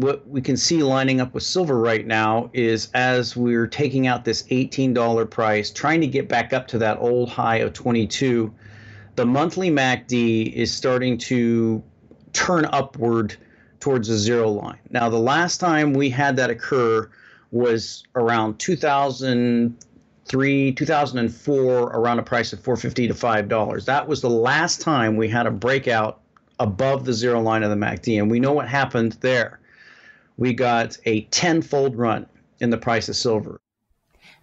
what we can see lining up with silver right now is as we're taking out this $18 price, trying to get back up to that old high of 22, the monthly MACD is starting to turn upward towards the zero line. Now, the last time we had that occur was around 2003, 2004, around a price of $4.50 to $5. That was the last time we had a breakout above the zero line of the MACD, and we know what happened there. We got a tenfold run in the price of silver.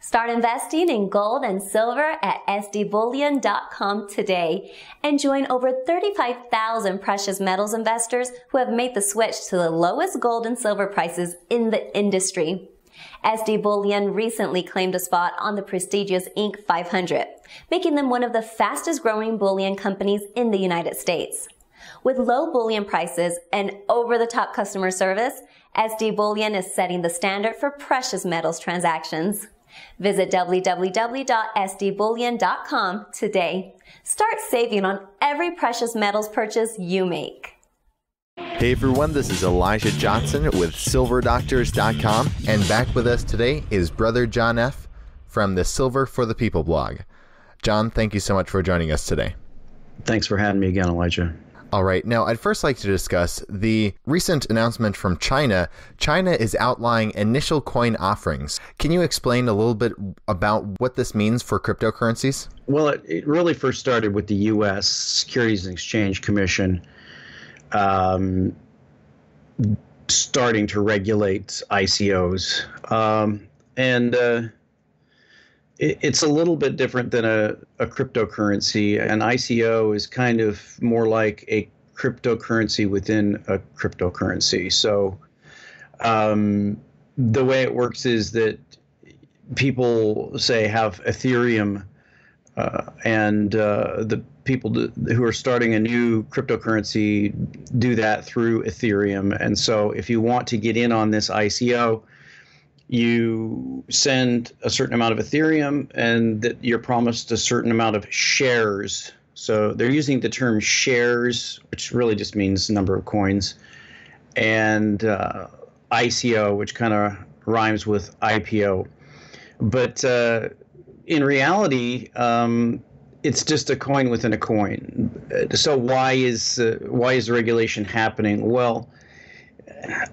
Start investing in gold and silver at sdbullion.com today and join over 35,000 precious metals investors who have made the switch to the lowest gold and silver prices in the industry. SD Bullion recently claimed a spot on the prestigious Inc. 500, making them one of the fastest growing bullion companies in the United States. With low bullion prices and over-the-top customer service, SD Bullion is setting the standard for precious metals transactions. Visit www.sdbullion.com today. Start saving on every precious metals purchase you make. Hey everyone, this is Elijah Johnson with silverdoctors.com, and back with us today is Brother John F. from the Silver for the People blog. John, thank you so much for joining us today. Thanks for having me again, Elijah. All right. Now, I'd first like to discuss the recent announcement from China. China is outlawing initial coin offerings. Can you explain a little bit about what this means for cryptocurrencies? Well, it really first started with the U.S. Securities and Exchange Commission starting to regulate ICOs. It's a little bit different than a cryptocurrency. An ICO is kind of more like a cryptocurrency within a cryptocurrency. So the way it works is that people, say, have Ethereum, and the people who are starting a new cryptocurrency do that through Ethereum. And so if you want to get in on this ICO, you send a certain amount of Ethereum, and that you're promised a certain amount of shares. So they're using the term shares, which really just means number of coins, and ICO, which kind of rhymes with IPO. But in reality, it's just a coin within a coin. So why is the regulation happening? Well,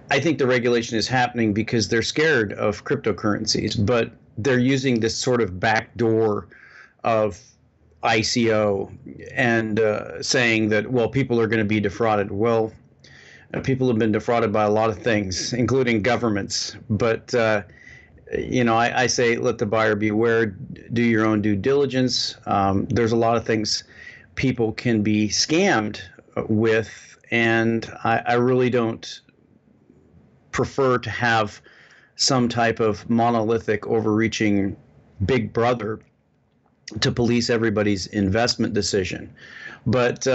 I think the regulation is happening because they're scared of cryptocurrencies, but they're using this sort of backdoor of ICO and saying that, well, people are going to be defrauded. Well, people have been defrauded by a lot of things, including governments. But, I say let the buyer beware, do your own due diligence. There's a lot of things people can be scammed with, and I really don't prefer to have some type of monolithic, overreaching big brother to police everybody's investment decision. But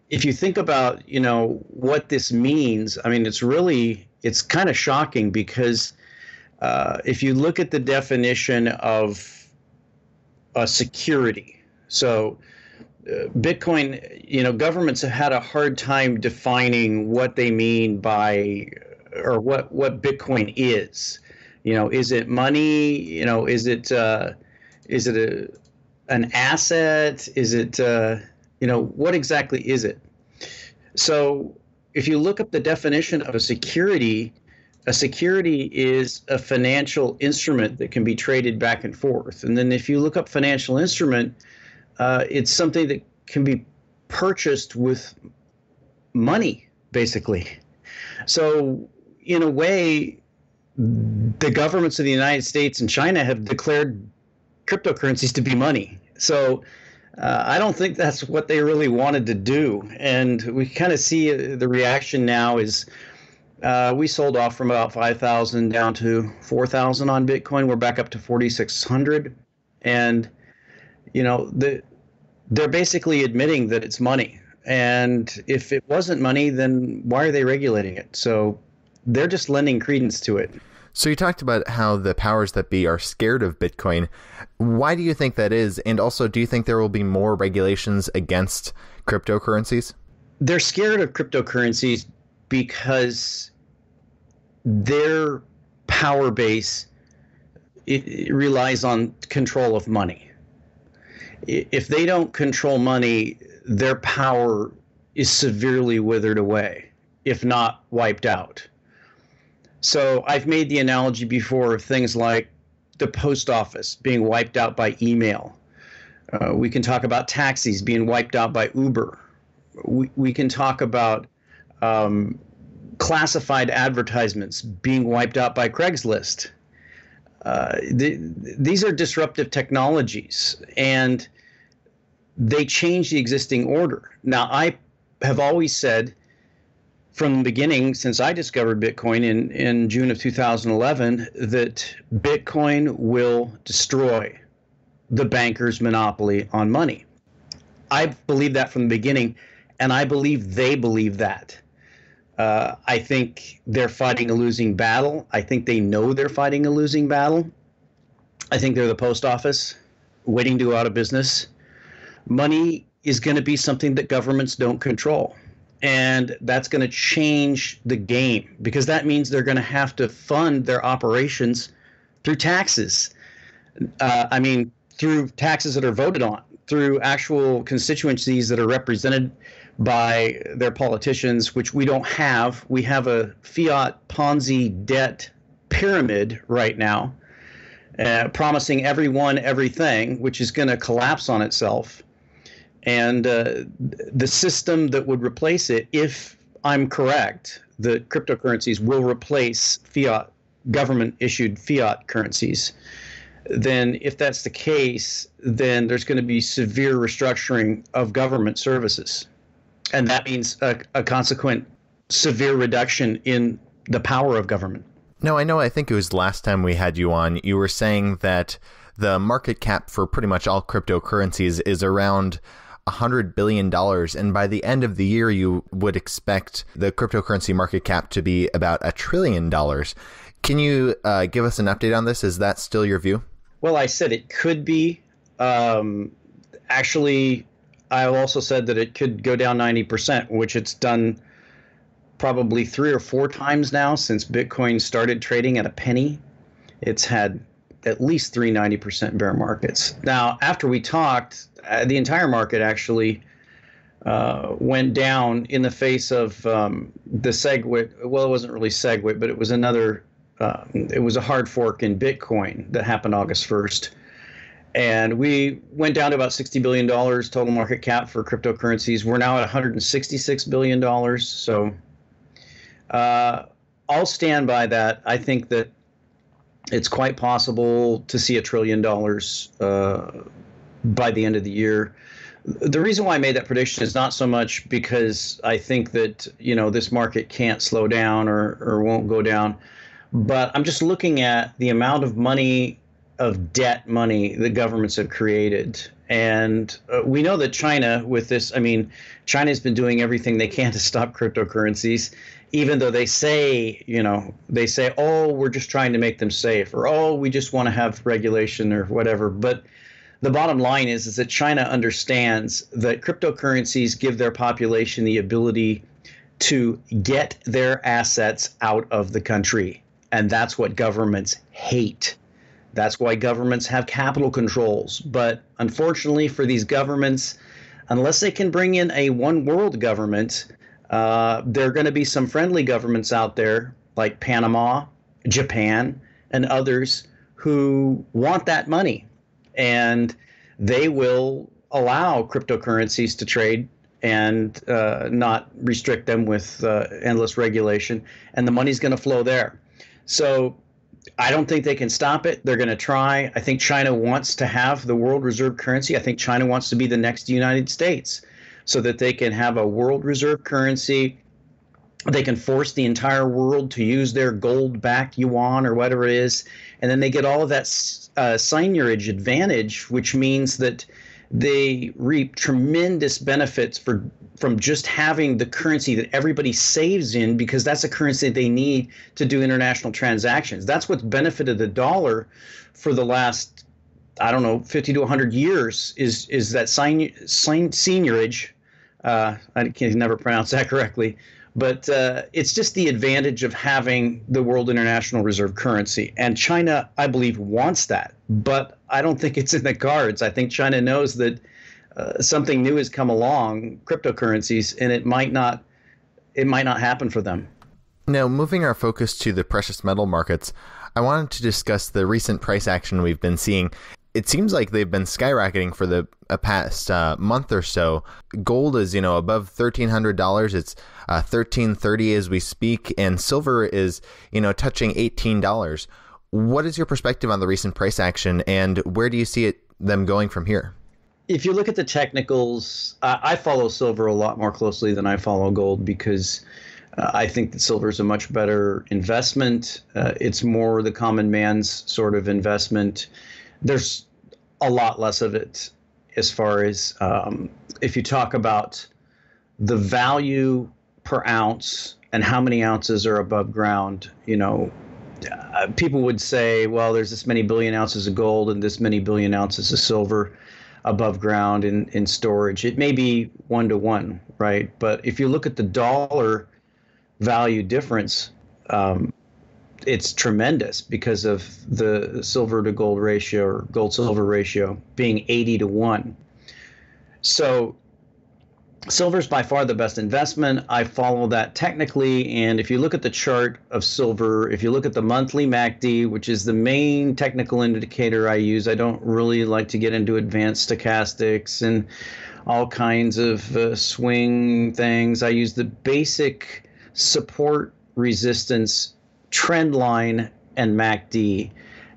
if you think about, what this means, I mean, it's kind of shocking because if you look at the definition of a security, so Bitcoin, governments have had a hard time defining what they mean by, or what Bitcoin is. Is it money? Is it an asset? Is it, what exactly is it? So if you look up the definition of a security is a financial instrument that can be traded back and forth. And then if you look up financial instrument, it's something that can be purchased with money, basically. So in a way, the governments of the United States and China have declared cryptocurrencies to be money. So I don't think that's what they really wanted to do. And we kind of see the reaction now is we sold off from about 5,000 down to 4,000 on Bitcoin. We're back up to 4,600. And, they're basically admitting that it's money. And if it wasn't money, then why are they regulating it? So they're just lending credence to it. So you talked about how the powers that be are scared of Bitcoin. Why do you think that is? And also, do you think there will be more regulations against cryptocurrencies? They're scared of cryptocurrencies because their power base, it relies on control of money. If they don't control money, their power is severely withered away, if not wiped out. So I've made the analogy before of things like the post office being wiped out by email. We can talk about taxis being wiped out by Uber. We can talk about classified advertisements being wiped out by Craigslist. These are disruptive technologies, and they change the existing order. Now, I have always said from the beginning, since I discovered Bitcoin in June of 2011, that Bitcoin will destroy the bankers' monopoly on money. I believe that from the beginning, and I believe they believe that. I think they're fighting a losing battle. I think they know they're fighting a losing battle. I think they're the post office waiting to go out of business. Money is going to be something that governments don't control. And that's going to change the game, because that means they're going to have to fund their operations through taxes. Through taxes that are voted on, through actual constituencies that are represented by their politicians, which we don't have. We have a fiat Ponzi debt pyramid right now, promising everyone everything, which is going to collapse on itself. And the system that would replace it, if I'm correct, the cryptocurrencies will replace fiat, government-issued fiat currencies. Then if that's the case, then there's going to be severe restructuring of government services. And that means a consequent severe reduction in the power of government. No, I know. I think it was last time we had you on, you were saying that the market cap for pretty much all cryptocurrencies is around $100 billion. And by the end of the year, you would expect the cryptocurrency market cap to be about $1 trillion. Can you give us an update on this? Is that still your view? Well, I said it could be. Actually, I also said that it could go down 90%, which it's done probably 3 or 4 times now since Bitcoin started trading at a penny. It's had at least 3 90% bear markets. Now, after we talked, the entire market actually went down in the face of the SegWit. Well, it wasn't really SegWit, but it was another. It was a hard fork in Bitcoin that happened August 1st. And we went down to about $60 billion total market cap for cryptocurrencies. We're now at $166 billion. So I'll stand by that. I think that it's quite possible to see $1 trillion by the end of the year. The reason why I made that prediction is not so much because I think that, this market can't slow down or won't go down, but I'm just looking at the amount of money, of debt money the governments have created. And we know that China with this, China's been doing everything they can to stop cryptocurrencies, even though they say, oh, we're just trying to make them safe, or, oh, we just want to have regulation or whatever. But the bottom line is that China understands that cryptocurrencies give their population the ability to get their assets out of the country. And that's what governments hate. That's why governments have capital controls. But unfortunately for these governments, unless they can bring in a one world government, there are going to be some friendly governments out there like Panama, Japan, and others who want that money. And they will allow cryptocurrencies to trade and not restrict them with endless regulation. And the money's going to flow there. So I don't think they can stop it. They're going to try. I think China wants to have the world reserve currency. I think China wants to be the next United States so that they can have a world reserve currency. They can force the entire world to use their gold-backed yuan or whatever it is. And then they get all of that seigniorage advantage, which means that they reap tremendous benefits from just having the currency that everybody saves in, because that's a currency they need to do international transactions. That's what's benefited the dollar for the last, 50 to 100 years is that seigniorage. I can never pronounce that correctly. But it's just the advantage of having the world international reserve currency. And China, I believe, wants that. But I don't think it's in the cards. I think China knows that something new has come along, cryptocurrencies, and it might not happen for them. Now, moving our focus to the precious metal markets, I wanted to discuss the recent price action we've been seeing. It seems like they've been skyrocketing for the past month or so. Gold is, above $1,300. It's $1,330 as we speak, and silver is, touching $18. What is your perspective on the recent price action, and where do you see them going from here? If you look at the technicals, I follow silver a lot more closely than I follow gold because I think that silver is a much better investment. It's more the common man's sort of investment. There's a lot less of it as far as if you talk about the value per ounce and how many ounces are above ground. People would say, well, there's this many billion ounces of gold and this many billion ounces of silver above ground in storage. It may be 1-to-1, right? But if you look at the dollar value difference, it's tremendous because of the silver to gold ratio or gold silver ratio being 80-to-1. So silver is by far the best investment. I follow that technically. And if you look at the chart of silver, if you look at the monthly MACD, which is the main technical indicator I use, I don't really like to get into advanced stochastics and all kinds of swing things. I use the basic support resistance trend line and MACD.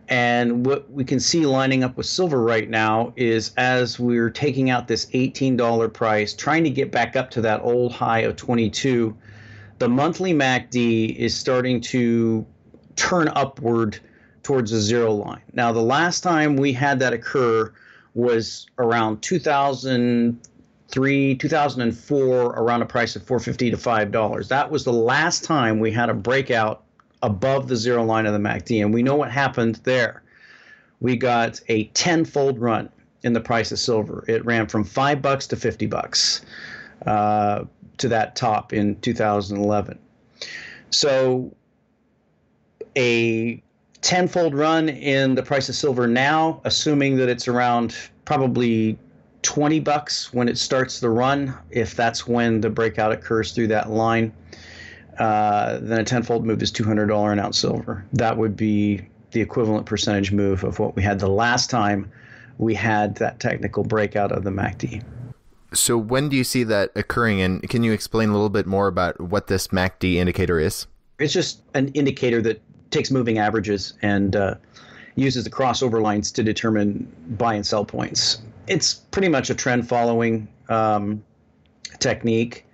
And what we can see lining up with silver right now is as we're taking out this $18 price, trying to get back up to that old high of 22, the monthly MACD is starting to turn upward towards the zero line. Now, the last time we had that occur was around 2003, 2004, around a price of $4.50 to $5. That was the last time we had a breakout above the zero line of the MACD. And we know what happened there. We got a tenfold run in the price of silver. It ran from $5 to $50 to that top in 2011. So a tenfold run in the price of silver now, assuming that it's around probably $20 when it starts the run, if that's when the breakout occurs through that line. Then a tenfold move is $200 an ounce silver. That would be the equivalent percentage move of what we had the last time we had that technical breakout of the MACD. So when do you see that occurring? And can you explain a little bit more about what this MACD indicator is? It's just an indicator that takes moving averages and uses the crossover lines to determine buy and sell points. It's pretty much a trend following technique.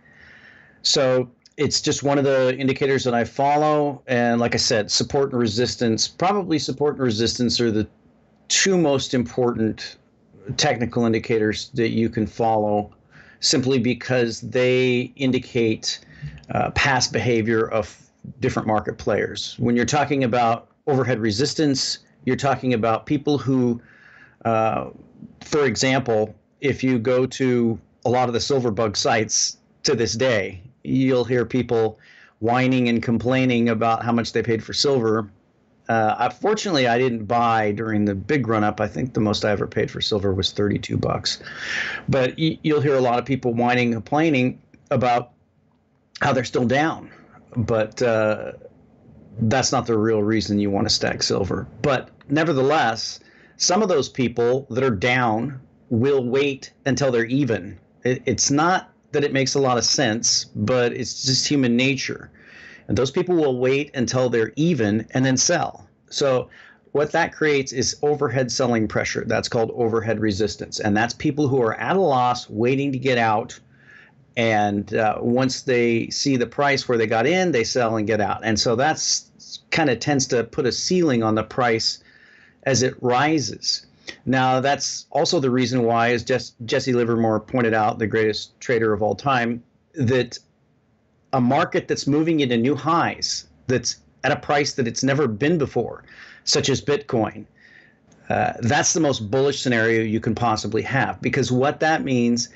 So it's just one of the indicators that I follow. And like I said, support and resistance, probably support and resistance are the two most important technical indicators that you can follow simply because they indicate past behavior of different market players. When you're talking about overhead resistance, you're talking about people who, for example, if you go to a lot of the silver bug sites to this day, you'll hear people whining and complaining about how much they paid for silver. Fortunately, I didn't buy during the big run-up. I think the most I ever paid for silver was $32. But you'll hear a lot of people whining and complaining about how they're still down. But that's not the real reason you want to stack silver. But nevertheless, some of those people that are down will wait until they're even. It's not that it makes a lot of sense, but it's just human nature. And those people will wait until they're even and then sell. So what that creates is overhead selling pressure. That's called overhead resistance. And that's people who are at a loss waiting to get out. And once they see the price where they got in, they sell and get out. And so that's kind of tends to put a ceiling on the price as it rises. Now, that's also the reason why, as Jesse Livermore pointed out, the greatest trader of all time, that a market that's moving into new highs, that's at a price that it's never been before, such as Bitcoin, that's the most bullish scenario you can possibly have. Because what that means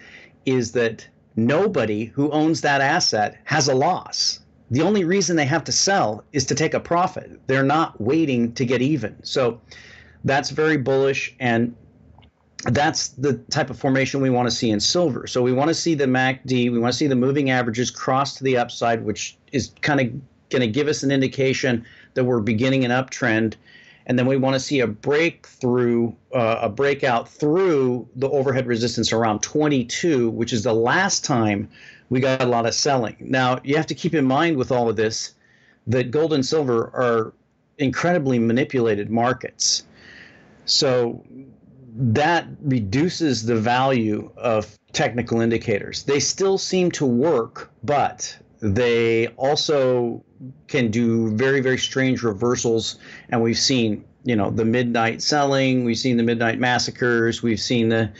is that nobody who owns that asset has a loss. The only reason they have to sell is to take a profit. They're not waiting to get even. So that's very bullish, and that's the type of formation we want to see in silver. So we want to see the MACD, we want to see the moving averages cross to the upside, which is kind of going to give us an indication that we're beginning an uptrend. And then we want to see a breakthrough, a breakout through the overhead resistance around 22, which is the last time we got a lot of selling. Now, you have to keep in mind with all of this that gold and silver are incredibly manipulated markets. So that reduces the value of technical indicators. They still seem to work, but they also can do very, very strange reversals. And we've seen, the midnight selling, we've seen the midnight massacres, we've seen the,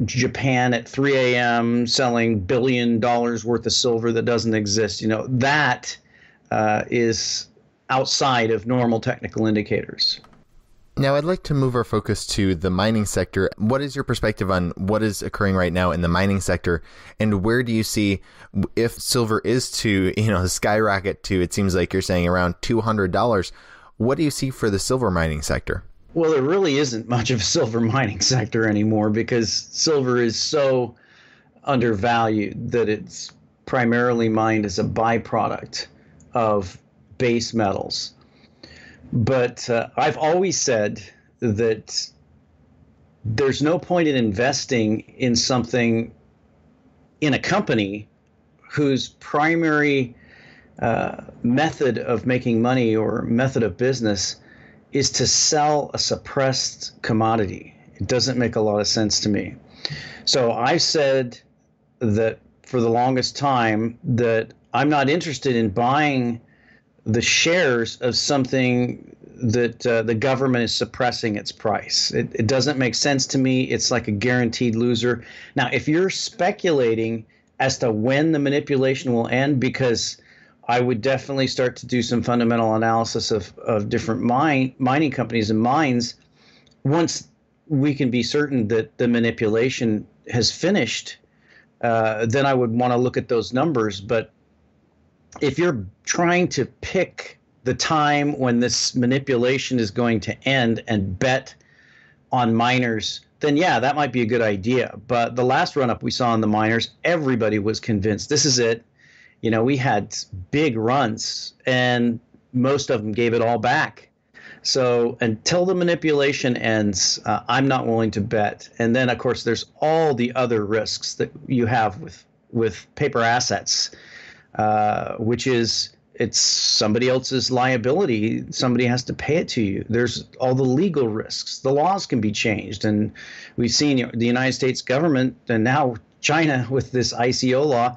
Japan at 3 a.m. selling $1 billion worth of silver that doesn't exist. That is outside of normal technical indicators. Now, I'd like to move our focus to the mining sector. What is your perspective on what is occurring right now in the mining sector, and where do you see, if silver is to, skyrocket to, it seems like you're saying around $200, what do you see for the silver mining sector? Well, there really isn't much of a silver mining sector anymore because silver is so undervalued that it's primarily mined as a byproduct of base metals. But I've always said that there's no point in investing in something, in a company whose primary method of making money or method of business is to sell a suppressed commodity. It doesn't make a lot of sense to me. So I said that for the longest time that I'm not interested in buying the shares of something that the government is suppressing its price. It doesn't make sense to me. It's like a guaranteed loser. Now, if you're speculating as to when the manipulation will end, because I would definitely start to do some fundamental analysis of different mining companies and mines once we can be certain that the manipulation has finished, then I would want to look at those numbers. But if you're trying to pick the time when this manipulation is going to end and bet on miners, then yeah, that might be a good idea. But the last run-up we saw in the miners, everybody was convinced this is it. We had big runs, and most of them gave it all back. So until the manipulation ends, I'm not willing to bet. And then, of course, there's all the other risks that you have with paper assets. Which is, it's somebody else's liability. Somebody has to pay it to you. There's all the legal risks. The laws can be changed. And we've seen the United States government and now China with this ICO law,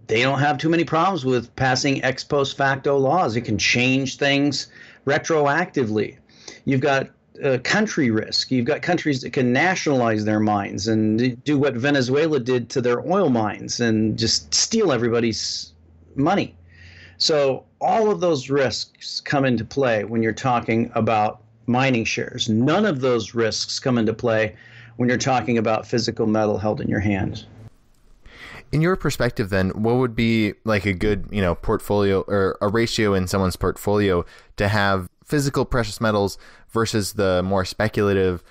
they don't have too many problems with passing ex post facto laws. It can change things retroactively. You've got country risk. You've got countries that can nationalize their mines and do what Venezuela did to their oil mines and just steal everybody's money. So all of those risks come into play when you're talking about mining shares. None of those risks come into play when you're talking about physical metal held in your hands. In your perspective, then, what would be like a good, portfolio or a ratio in someone's portfolio to have physical precious metals versus the more speculative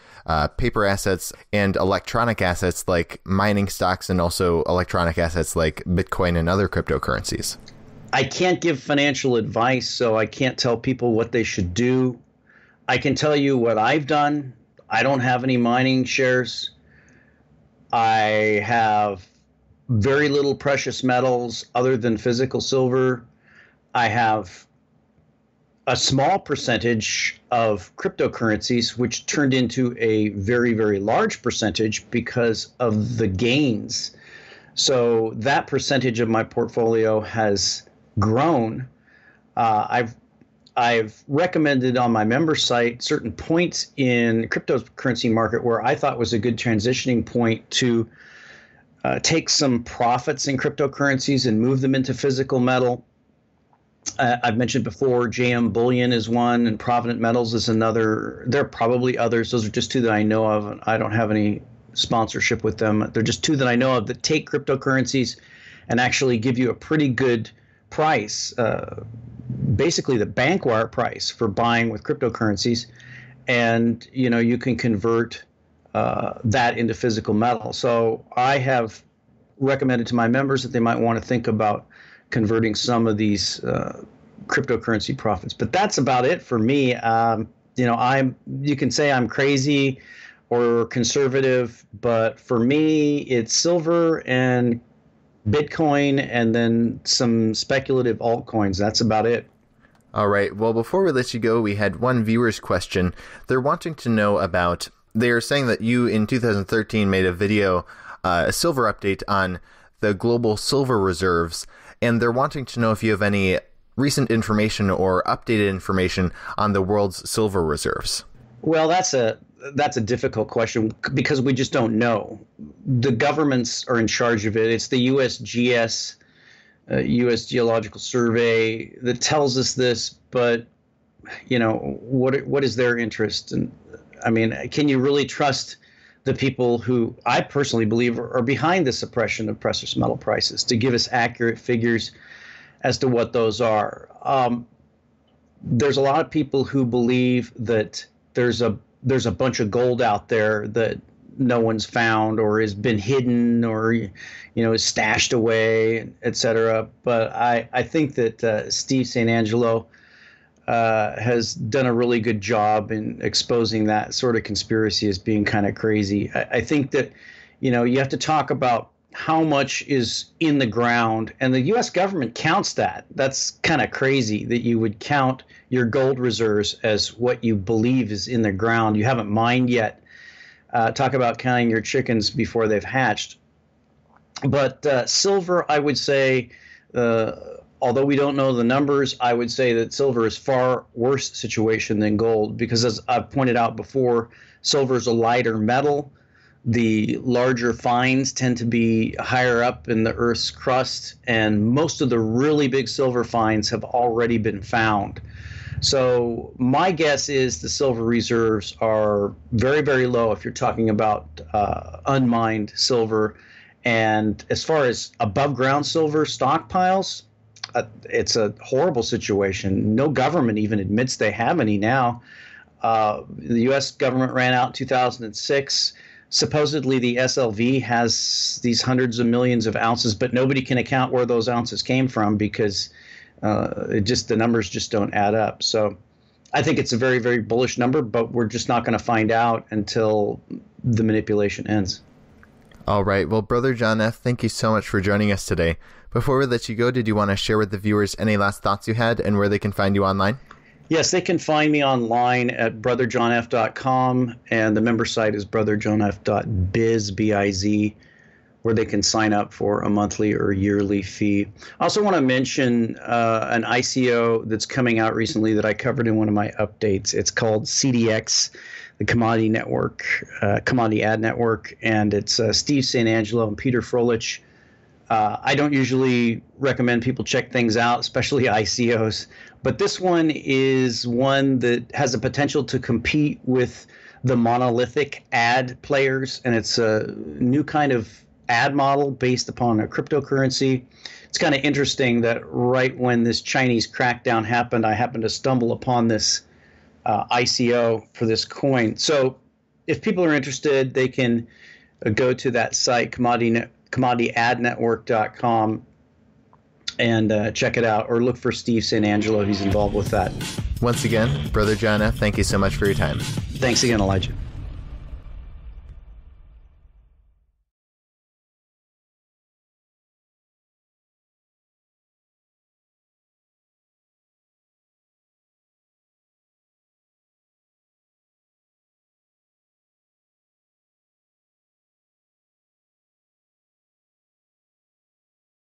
paper assets and electronic assets like mining stocks, and also electronic assets like Bitcoin and other cryptocurrencies? I can't give financial advice, so I can't tell people what they should do. I can tell you what I've done. I don't have any mining shares. I have very little precious metals other than physical silver. I have a small percentage of cryptocurrencies, which turned into a very, very large percentage because of the gains. So that percentage of my portfolio has grown. I've recommended on my member site certain points in cryptocurrency market where I thought was a good transitioning point to take some profits in cryptocurrencies and move them into physical metal. I've mentioned before, JM Bullion is one and Provident Metals is another. There are probably others. Those are just two that I know of. And I don't have any sponsorship with them. They're just two that I know of that take cryptocurrencies and actually give you a pretty good price, basically the bank wire price for buying with cryptocurrencies. And, you can convert that into physical metal. So I have recommended to my members that they might want to think about converting some of these cryptocurrency profits. But that's about it for me. You can say I'm crazy or conservative, but for me, it's silver and Bitcoin and then some speculative altcoins. That's about it. All right. Well, before we let you go, we had one viewer's question. They're wanting to know about, they are saying that you in 2013 made a video, a silver update on the global silver reserves, and they're wanting to know if you have any recent information or updated information on the world's silver reserves. Well, that's a difficult question because we just don't know. The governments are in charge of it. It's the USGS, U.S. Geological Survey, that tells us this. But what is their interest? And I mean, can you really trust the people who I personally believe are behind the suppression of precious metal prices to give us accurate figures as to what those are? There's a lot of people who believe that there's a bunch of gold out there that no one's found or has been hidden or is stashed away, etc. But I think that Steve St. Angelo has done a really good job in exposing that sort of conspiracy as being kind of crazy. I think that you have to talk about how much is in the ground, and the U.S. government counts that. That's kind of crazy that you would count your gold reserves as what you believe is in the ground. You haven't mined yet. Talk about counting your chickens before they've hatched. But silver, I would say, although we don't know the numbers, I would say that silver is far worse situation than gold because, as I've pointed out before, silver is a lighter metal. The larger finds tend to be higher up in the Earth's crust, and most of the really big silver finds have already been found. So my guess is the silver reserves are very, very low if you're talking about unmined silver. And as far as above ground silver stockpiles, it's a horrible situation. No government even admits they have any now. The U.S. government ran out in 2006. Supposedly the SLV has these hundreds of millions of ounces, but nobody can account where those ounces came from because the numbers just don't add up. So I think it's a very, very bullish number, but we're just not going to find out until the manipulation ends. All right. Well, Brother John F., thank you so much for joining us today. Before we let you go, did you want to share with the viewers any last thoughts you had and where they can find you online? Yes, they can find me online at BrotherJohnF.com, and the member site is BrotherJohnF.biz, B-I-Z, where they can sign up for a monthly or yearly fee. I also want to mention an ICO that's coming out recently that I covered in one of my updates. It's called CDX, the Commodity Network, Commodity Ad Network, and it's Steve St. Angelo and Peter Froelich. I don't usually recommend people check things out, especially ICOs, but this one is one that has the potential to compete with the monolithic ad players, and it's a new kind of ad model based upon a cryptocurrency. It's kind of interesting that right when this Chinese crackdown happened, I happened to stumble upon this ICO for this coin. So if people are interested, they can go to that site, CommodityAdNetwork.com, and check it out, or look for Steve St. Angelo. He's involved with that. Once again, Brother John F., thank you so much for your time. Thanks again, Elijah.